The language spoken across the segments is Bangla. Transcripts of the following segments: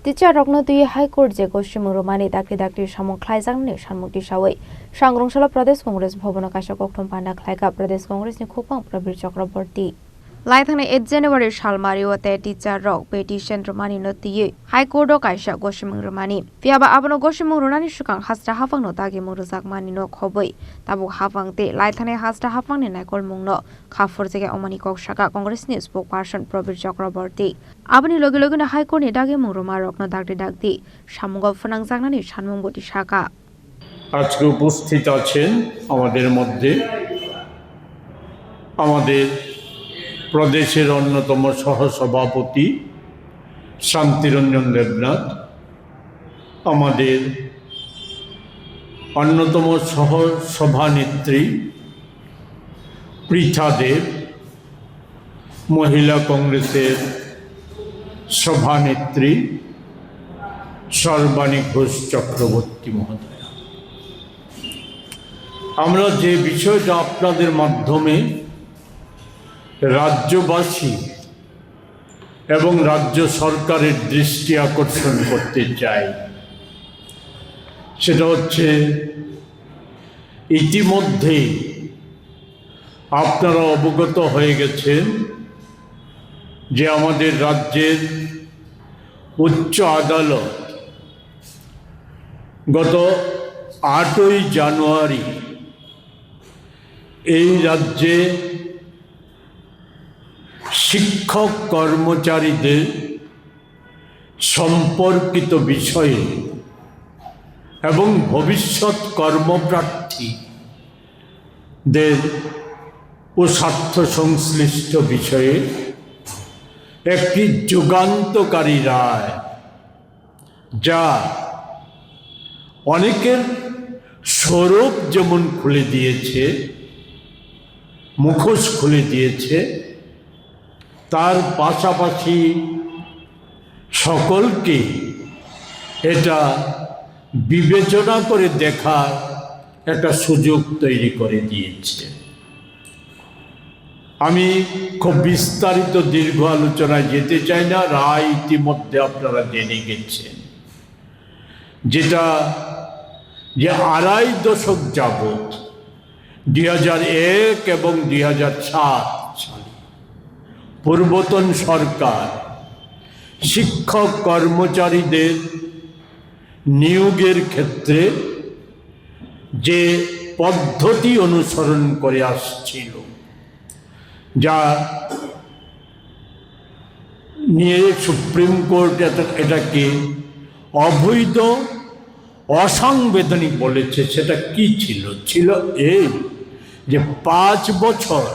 Teacher Rognotui High Court je Goshimurumani Dakri Shamon Klaizang Shanmuti Shaway. Shangrungshala Pradesh Congress Bhobanakasha Koktum Panda Klaika Pradesh Congress Nikopang Prabir Chakraborty. Laithane 8 January Shalmariote Teacher Rock Petition Romani Noti High Court Kaisha Goshimurumani. Fiaba Abano Goshimurunani Shukang Hasta Havang no Tagi Muruzak Mani no Koboi. Tabu Havang de Laithane Hasta Havang in Nakol Mungno. Kafurze Omani Kokshaka Congress News spokesperson Prabir Chakraborty. Abani Logiloguna High Court Nidagi Muruma Rock no Dagdi Shamugov Fanangzangani Shanmunguti Shaka. আজকে উপস্থিত আছেন আমাদের মধ্যে আমাদের প্রদেশের অন্যতম সহসভাপতি শান্তিরঞ্জন দেবনাথ, আমাদের অন্যতম সহসভানেত্রী পৃথা দেব, মহিলা কংগ্রেসের সভানেত্রী সর্বাণী ঘোষ চক্রবর্তী মহোদয়। আমরা যে বিষয়টা আপনাদের মাধ্যমে রাজ্যবাসী এবং রাজ্য সরকারের দৃষ্টি আকর্ষণ করতে চাই সেটা হচ্ছে, ইতিমধ্যে আপনারা অবগত হয়ে গেছেন যে আমাদের রাজ্যের উচ্চ আদালত গত 8ই জানুয়ারি এই রাজ্যে শিক্ষক কর্মচারীদের সম্পর্কিত বিষয়ে এবং ভবিষ্যৎ কর্মপ্রার্থীদের ও স্বার্থ সংশ্লিষ্ট বিষয়ে একটি যুগান্তকারী রায়, যা অনেকের স্বরূপ যেমন খুলে দিয়েছে, মুখোশ খুলে দিয়েছে, তার পাশাপাশি সকলকে এটা বিবেচনা করে দেখার একটা সুযোগ তৈরি করে দিয়েছে। আমি খুব বিস্তারিত দীর্ঘ আলোচনায় যেতে চাই না। রায় ইতিমধ্যে আপনারা জেনে গেছেন, যেটা যে 2.5 দশক যাবৎ 2001 এবং 2007 সালে পূর্বতন সরকার শিক্ষক কর্মচারীদের নিয়োগের ক্ষেত্রে যে পদ্ধতি অনুসরণ করে আসছিল, যা নিয়ে সুপ্রিম কোর্ট এটাকে অবৈধ, অসাংবিধানিক বলেছে। সেটা কি ছিল? ছিল এই যে 5 বছর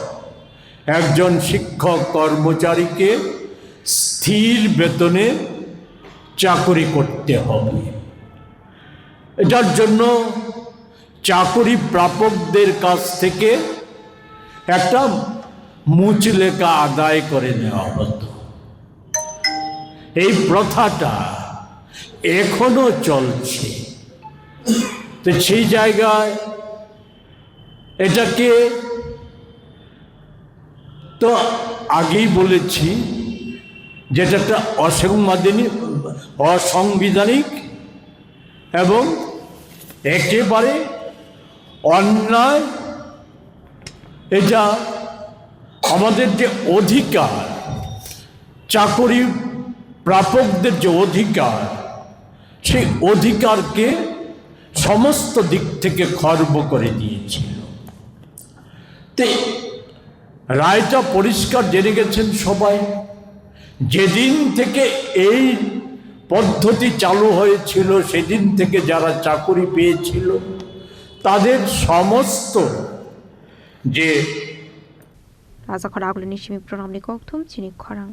একজন শিক্ষক কর্মচারীকে স্থির বেতনে চাকরি করতে হবে। এটার জন্য চাকরি প্রাপকদের কাছ থেকে একটা মুচলেখা আদায় করে নেওয়া হতো। এই প্রথাটা এখনো চলছে। তো সেই জায়গায় এটাকে তো আগেই বলেছি, যেটা একটা অসাংবিধানিক এবং একেবারে অন্যায়। এটা আমাদের যে অধিকার, চাকরি প্রাপকদের যে অধিকার, সেই অধিকারকে সমস্ত দিক থেকে খর্ব করে দিয়েছিল। তো রায়টা পরিষ্কার জেনে গেছেন সবাই। যেদিন থেকে এই পদ্ধতি চালু হয়েছিল, সেদিন থেকে যারা চাকরি পেয়েছিল তাদের সমস্ত যে রাজা খরা আগুলি নিশিমি প্রণাম নিকথম চিনি খরাং।